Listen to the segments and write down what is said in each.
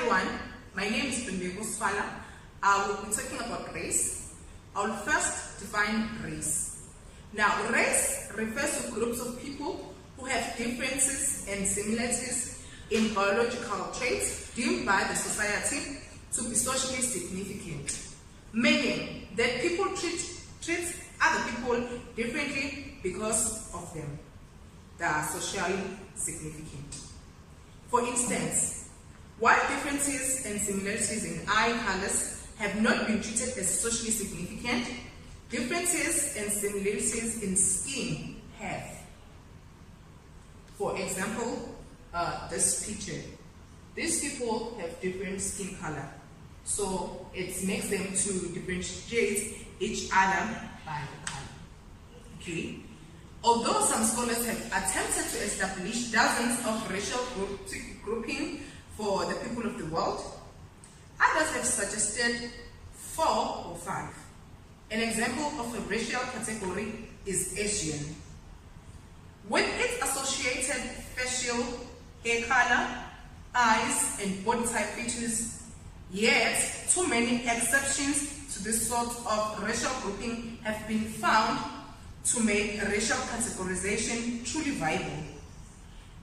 everyone, my name is Bindego Swala. I will be talking about race. I will first define race. Now, race refers to groups of people who have differences and similarities in biological traits deemed by the society to be socially significant, meaning that people treat other people differently because of them. They are socially significant. For instance, while differences and similarities in eye colors have not been treated as socially significant, differences and similarities in skin have. For example, this picture. These people have different skin color, so it makes them to differentiate each other by the color. Okay. Although some scholars have attempted to establish dozens of racial grouping for the people of the world, others have suggested 4 or 5. An example of a racial category is Asian. With its associated facial hair color, eyes, and body type features, yet too many exceptions to this sort of racial grouping have been found to make racial categorization truly viable.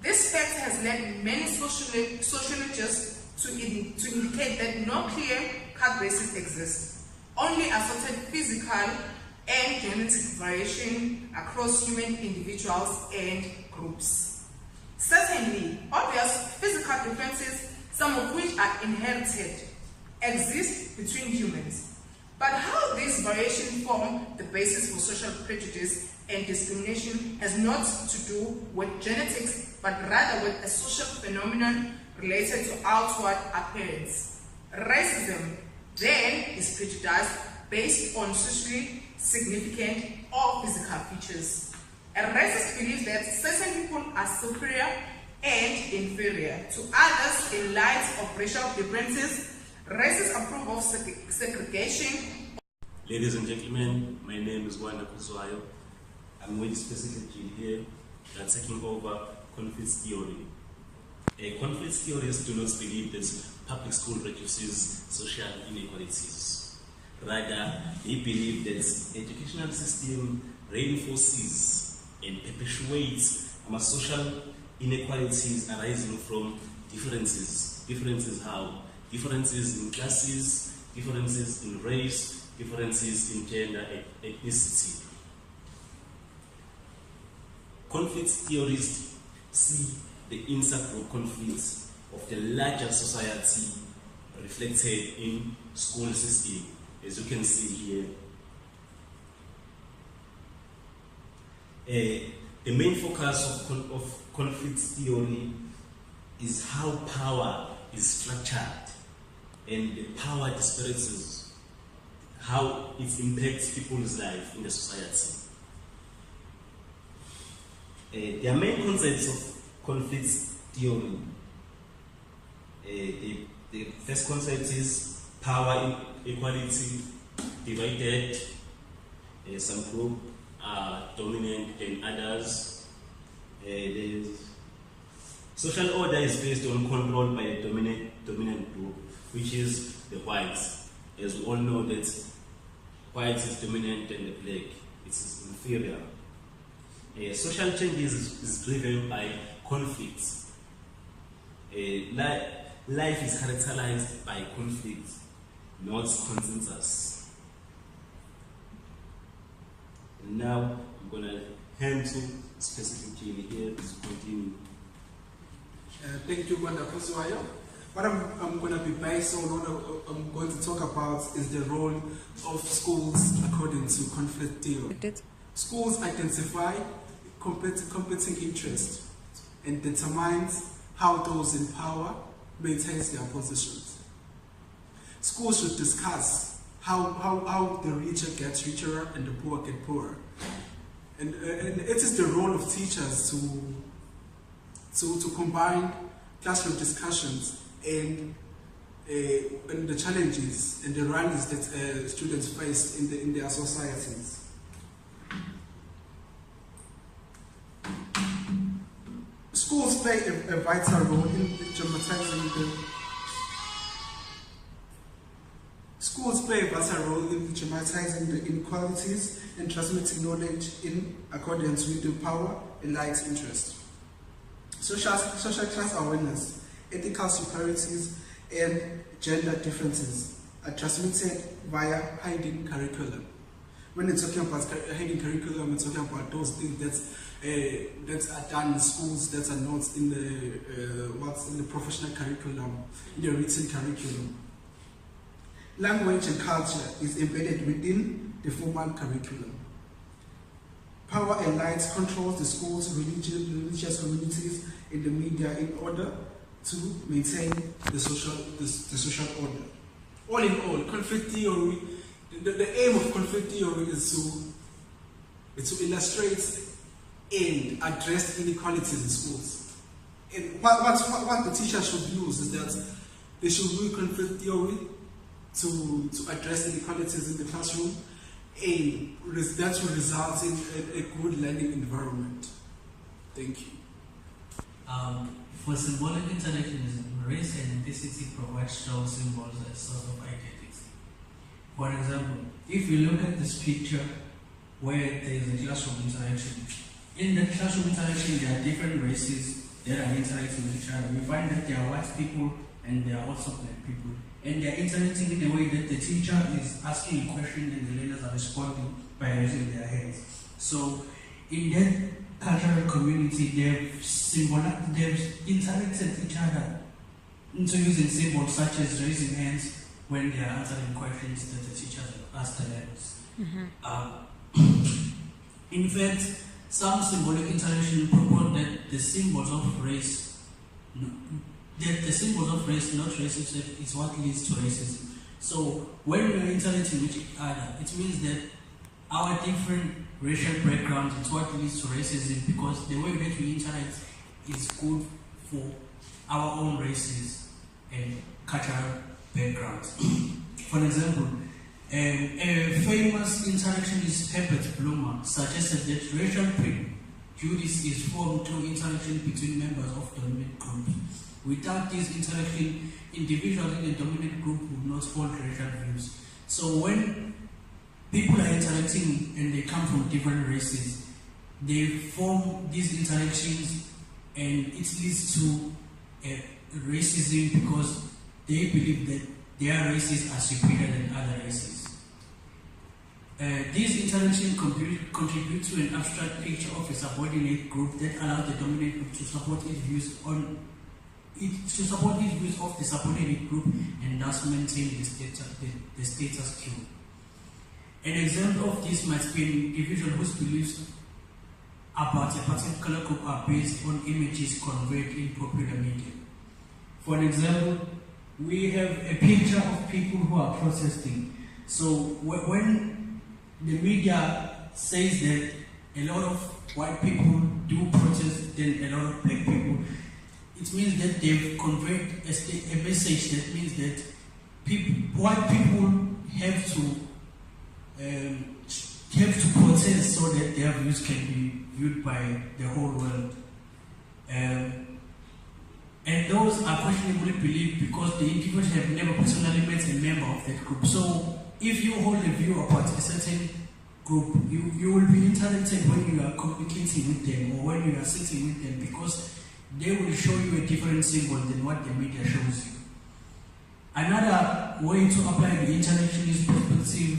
This fact has led many sociologists to indicate that no clear-cut races exist, only assorted physical and genetic variation across human individuals and groups. Certainly, obvious physical differences, some of which are inherited, exist between humans. But how these variations form the basis for social prejudice and discrimination has not to do with genetics, but rather with a social phenomenon related to outward appearance. Racism, then, is prejudice based on socially significant or physical features. A racist believes that certain people are superior and inferior to others in light of racial differences. Racists approve of segregation. Ladies and gentlemen, my name is Wanda Kuzwayo. I'm with specifically here taking over conflicts theory. Conflicts theorists do not believe that public school reduces social inequalities. Rather, they believe that educational system reinforces and perpetuates social inequalities arising from differences. Differences how? Differences in classes, differences in race, differences in gender and ethnicity. Conflict theorists see the intergroup conflicts of the larger society reflected in school system, as you can see here. The main focus of conflict theory is how power is structured and the power disparities, how it impacts people's life in the society. There are main concepts of conflict theory. The first concept is power equality divided. Some group are dominant than others. Social order is based on control by a dominant group, which is the whites. As we all know that whites is dominant and the black is inferior. Social changes is driven by conflicts. Life is characterized by conflict, not consensus. And now I'm going to hand to specifically here to continue. Thank you, Wanda Kuzwayo. What I'm going to be based on, what I'm going to talk about is the role of schools according to conflict theory. Schools identify competing interests and determines how those in power maintains their positions. Schools should discuss how the richer gets richer and the poor get poorer. And it is the role of teachers to combine classroom discussions and the challenges and the rallies that students face in their societies. Schools play a vital role in dramatizing Schools play a vital role in dramatizing the inequalities and transmitting knowledge in accordance with the power and light interest. Social class awareness, ethical superiorities, and gender differences are transmitted via hidden curriculum. When we're talking about hidden curriculum, we're talking about those things that are done in schools that are not in the professional curriculum, in the written curriculum. Language and culture is embedded within the formal curriculum. Power and light controls the schools, religious communities, and the media in order to maintain the social order. All in all, conflict theory, the aim of conflict theory is to illustrate and address inequalities in schools. And what the teacher should use is that they should use conflict theory to address inequalities in the classroom, and that will result in a good learning environment. Thank you. For symbolic interactionism, race and ethnicity provide strong symbols as a source of identity. For example, if you look at this picture where there is a classroom interaction, in the classroom interaction there are different races that are interacting with each other. We find that there are white people and there are also black people. And they are interacting in a way that the teacher is asking a question and the learners are responding by raising their hands. So in that cultural community, they've interacted each other into using symbols such as raising hands when they are answering questions that the teacher asked the learners. In fact, some symbolic interaction propose that the symbols of race, not racism, is what leads to racism. So when we are interacting with each other, it means that our different racial backgrounds is what leads to racism, because the way that we interact is good for our own races and cultural backgrounds. For example, a famous interactionist Herbert Blumer suggested that racial prejudice is formed through interaction between members of dominant groups. Without this interaction, individuals in the dominant group would not hold racial views. So when people are interacting and they come from different races, they form these interactions and it leads to racism because they believe that their races are superior than other races. These interactions contribute to an abstract picture of a subordinate group that allows the dominant group to support its views of the subordinate group and thus maintain the status quo. An example of this might be an individual whose beliefs about a particular group are based on images conveyed in popular media. For example, we have a picture of people who are protesting. So when the media says that a lot of white people do protest than a lot of black people, it means that they've conveyed a message that means that white people have to protest so that their views can be viewed by the whole world. And those are questionably believed because the individuals have never personally met a member of that group. So if you hold a view about a certain group, you will be interacting when you are communicating with them or when you are sitting with them, because they will show you a different symbol than what the media shows you. Another way to apply the interactionist perspective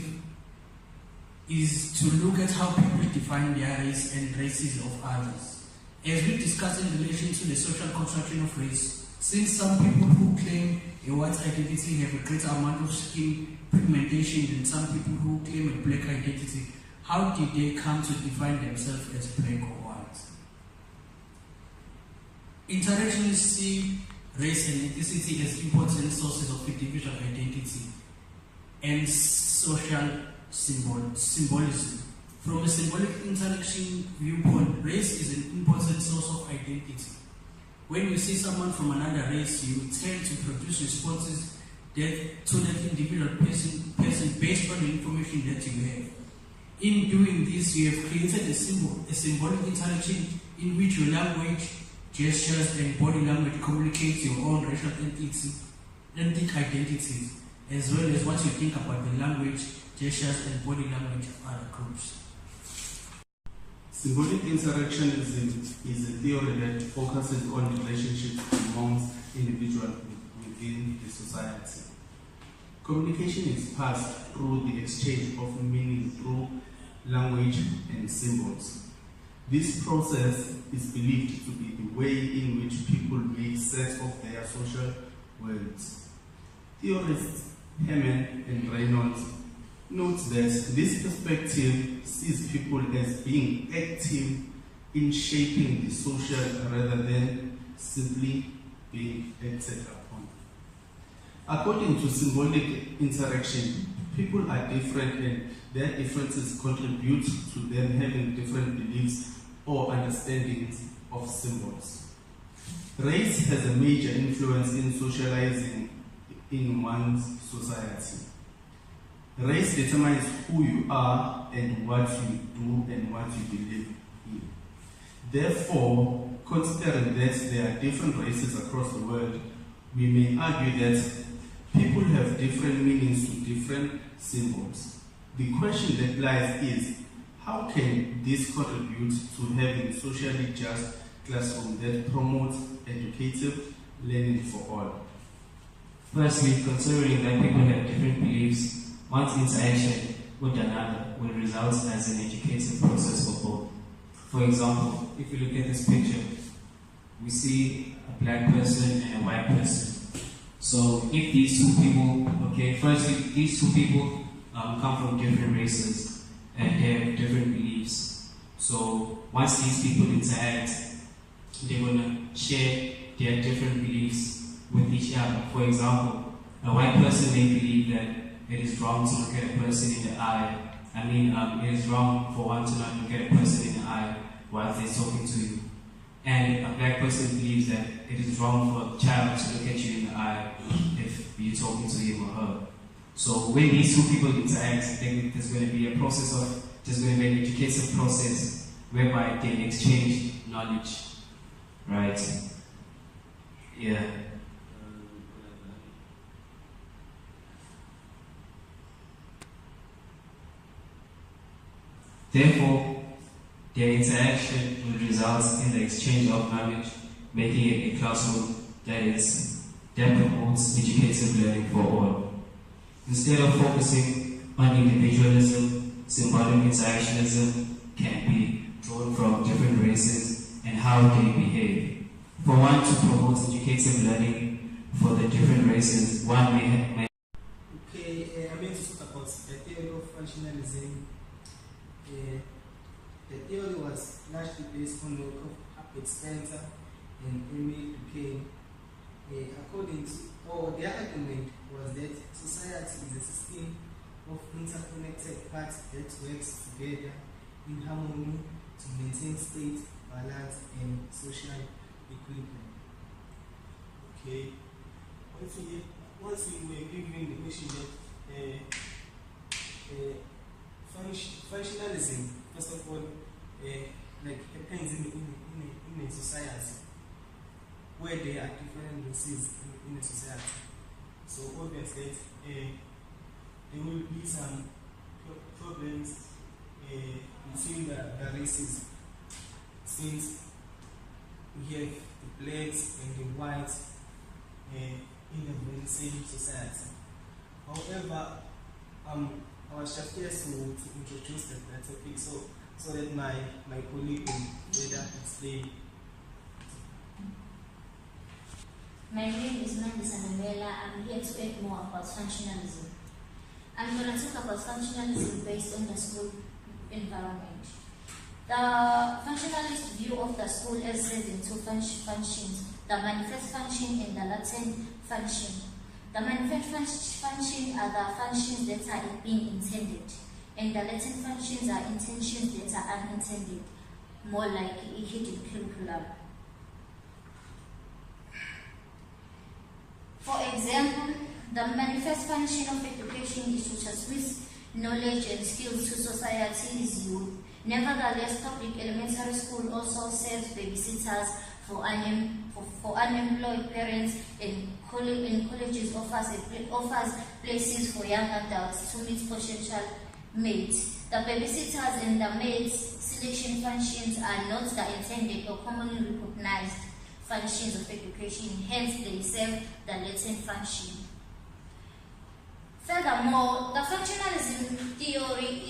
is to look at how people define their race and races of others. As we discussed in relation to the social construction of race, since some people who claim a white identity have a greater amount of skin pigmentation than some people who claim a black identity, how did they come to define themselves as black or white? Interactionists see race and ethnicity as important sources of individual identity and social symbolism. From a symbolic interaction viewpoint, race is an important source of identity. When you see someone from another race, you tend to produce responses to that individual person based on the information that you have. In doing this, you have created a symbolic interaction in which your language, gestures, and body language communicate your own racial ethnic identities. as well as what you think about the language, gestures, and body language of other groups. Symbolic interactionism is a theory that focuses on relationships amongst individuals within the society. Communication is passed through the exchange of meaning through language and symbols. This process is believed to be the way in which people make sense of their social worlds. Theorists Hammond and Reynolds note that this perspective sees people as being active in shaping the social rather than simply being acted upon. According to symbolic interaction, people are different and their differences contribute to them having different beliefs or understandings of symbols. Race has a major influence in socializing in one's society. Race determines who you are and what you do and what you believe in. Therefore, considering that there are different races across the world, we may argue that people have different meanings to different symbols. The question that lies is, how can this contribute to having a socially just classroom that promotes educative learning for all? Firstly, considering that people have different beliefs, one's interaction with another will result as an educative process for both. For example, if you look at this picture, we see a black person and a white person. So if these two people, firstly, these two people come from different races and they have different beliefs. So once these people interact, they're going to share their different beliefs with each other. For example, a white person may believe that it is wrong to look at a person in the eye. It is wrong for one to not look at a person in the eye while they're talking to you. And a black person believes that it is wrong for a child to look at you in the eye if you're talking to him or her. So when these two people interact, then there's going to be an educative process whereby they exchange knowledge, right? Yeah. Therefore, their interaction will result in the exchange of knowledge, making it a classroom that promotes educative learning for all. Instead of focusing on individualism, symbolic interactionism can be drawn from different races and how they behave. For one to promote educative learning for the different races, one may I'm going to talk about the theory of functionalism. The theory was largely based on the work of Herbert Spencer and Emile Durkheim. Their argument was that society is a system of interconnected parts that works together in harmony to maintain state, balance, and social equilibrium. Okay. Once we were given the question that functionalism, first of all, happens in a society where there are different races in a society. So obviously, there will be some problems between the races, since we have the blacks and the whites in the very same society. However, I was just here to introduce that topic so that my colleague will better explain. My name is Mandisa Namela. I'm here to add more about functionalism. I'm going to talk about functionalism based on the school environment. The functionalist view of the school is said in two functions, the manifest function and the latent function. The manifest function are the functions that are being intended, and the latent functions are intentions that are unintended, more like a hidden curriculum. For example, the manifest function of education is to transmit knowledge and skills to society's youth. Nevertheless, public elementary school also serves babysitters for unemployed parents, and colleges offers places for young adults to meet potential mates. The babysitters and the maids selection functions are not the intended or commonly recognized functions of education, hence they serve the latent function. Furthermore, the functionalism theory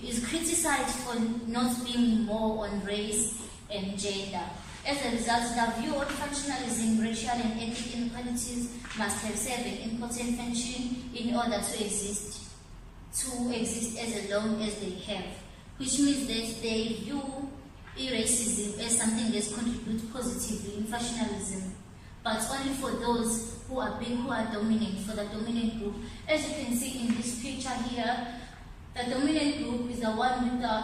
is criticized for not being more on race and gender. As a result, the view on functionalism, racial and ethnic inequalities must have served an important function in order to exist as long as they have, which means that they view racism as something that contributes positively in functionalism, but only for those who are dominant, for the dominant group. As you can see in this picture here, the dominant group is the one with the,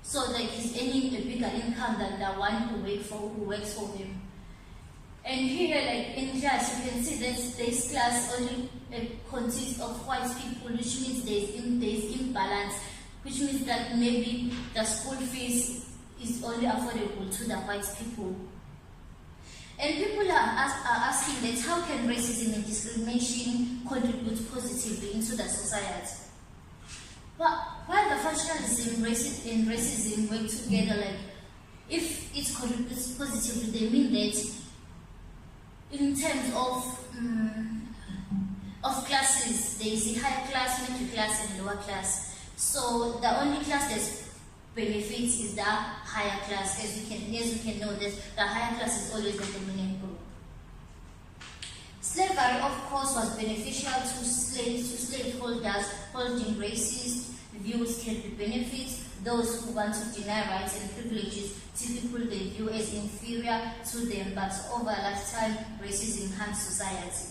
so like he's earning a bigger income than the one who works for him. And here, like in class, you can see that this class only consists of white people, which means there's imbalance, which means that maybe the school fees is only affordable to the white people. And people are asking that how can racism and discrimination contribute positively into the society? But while the functionalism and racism work together, like if it contributes positively, they mean that in terms of classes, there is a higher class, middle class, and lower class. So the only class that benefits is the higher class. As we can know that the higher class is always the dominant group. Slavery, of course, was beneficial to slaveholders holding racist views can be benefits. Those who want to deny rights and privileges typically they view as inferior to them, but over a lifetime, racism harms society.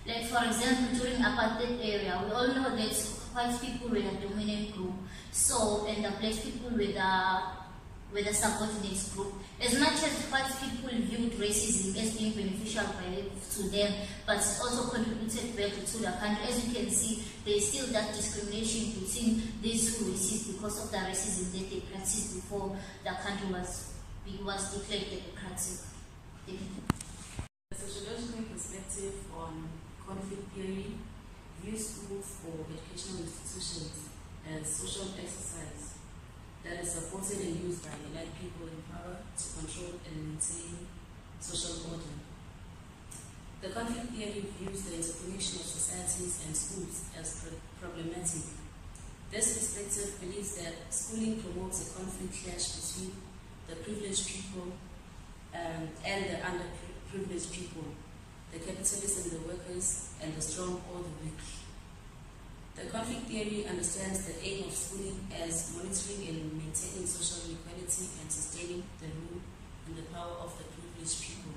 Like for example, during apartheid era, we all know that white people were the dominant group, so and the black people were the subordinate group. As much as white people viewed racism as being beneficial to them, but it also contributed back to the country. As you can see, there is still that discrimination between these who resist because of the racism that they practiced before the country was declared democratic. The sociological perspective on conflict theory views schools or educational institutions as social exercise that is supported and used by elite people in power to control and maintain social order. The conflict theory views the interconnection of societies and schools as problematic. This perspective believes that schooling promotes a conflict clash between the privileged people and the underprivileged people, the capitalists and the workers, and the strong or the weak. The conflict theory understands the aim of schooling as monitoring and maintaining social equality and sustaining the rule and the power of the privileged people.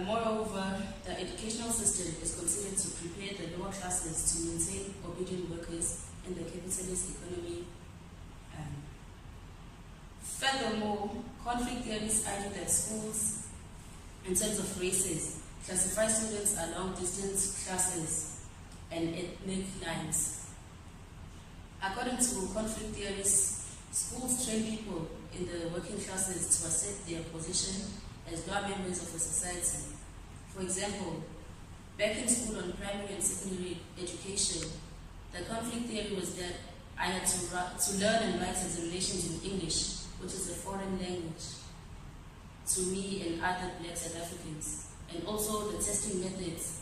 Moreover, the educational system is considered to prepare the lower classes to maintain obedient workers in the capitalist economy. Furthermore, conflict theories argue that schools, in terms of races, classify students along distant classes and ethnic lines. According to conflict theories, schools train people in the working classes to assert their position as lower members of the society. For example, back in school on primary and secondary education, the conflict theory was that I had to learn and write examinations in English, which is a foreign language to me and other Black South Africans, and also the testing methods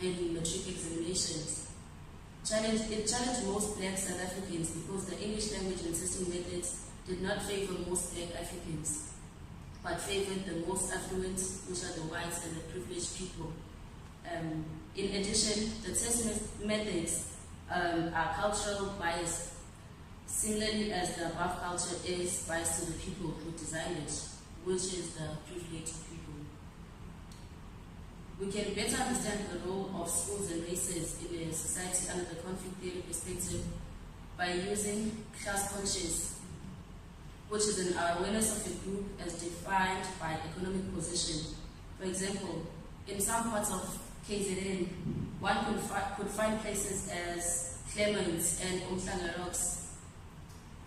and matric examinations. It challenged most Black South Africans because the English language and testing methods did not favor most Black Africans, but favored the most affluent, which are the whites and the privileged people. In addition, the test methods are cultural biased, similarly as the above culture is biased to the people who design it, which is the privileged people. We can better understand the role of schools and races in a society under the conflict theory perspective by using class conscious, which is an awareness of a group as defined by economic position. For example, in some parts of KZN, one could find places as Clement and Umhlanga Rocks.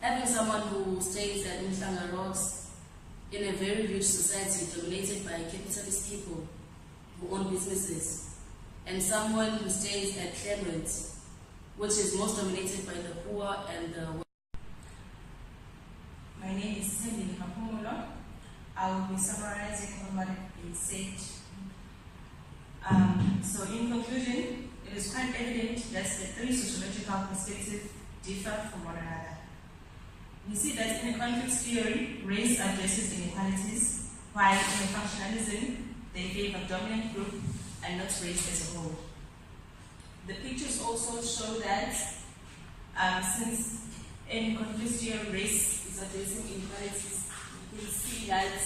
Having someone who stays at Umhlanga Rocks in a very rich society dominated by capitalist people who own businesses and someone who stays at Claremont, which is most dominated by the poor and the. My name is Cindy Kapumulo. I will be summarizing what is said. So in conclusion, it is quite evident that the three sociological perspectives differ from one another. We see that in a conflict theory, race addresses inequalities, while in a functionalism, they favor dominant group and not race as a whole. The pictures also show that since in conflict theory, race is addressing inequalities, you can see that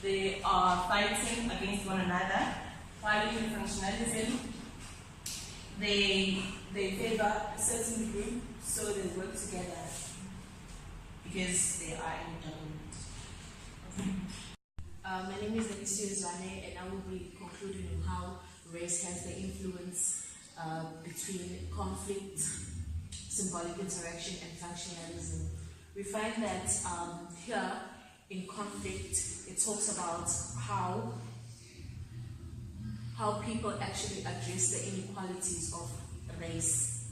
they are fighting against one another, while in functionalism, they favor a certain group, so they work together because they are in government. My name is Alicia Zwane, and I will be concluding on how race has the influence between conflict, symbolic interaction, and functionalism. We find that here in conflict, it talks about how people actually address the inequalities of race.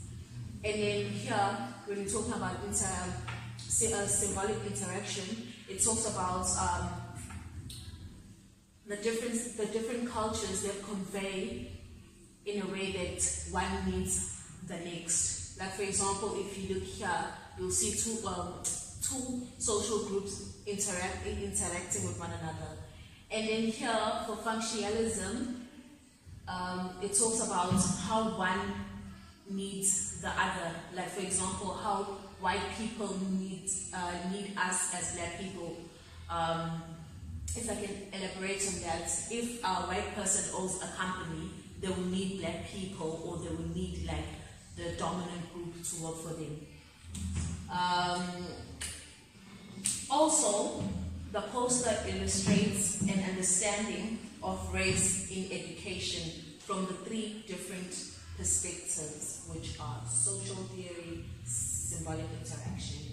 And then here, when we talk about symbolic interaction, it talks about the different cultures that convey in a way that one needs the next. Like for example, if you look here, you'll see two social groups interacting with one another. And then here, for functionalism, it talks about how one needs the other. Like for example, how white people need us as black people. If I can elaborate on that, if a white person owns a company, they will need black people, or they will need like the dominant group to work for them. Also, the poster illustrates an understanding of race in education from the three different perspectives, which are social theory, symbolic interaction,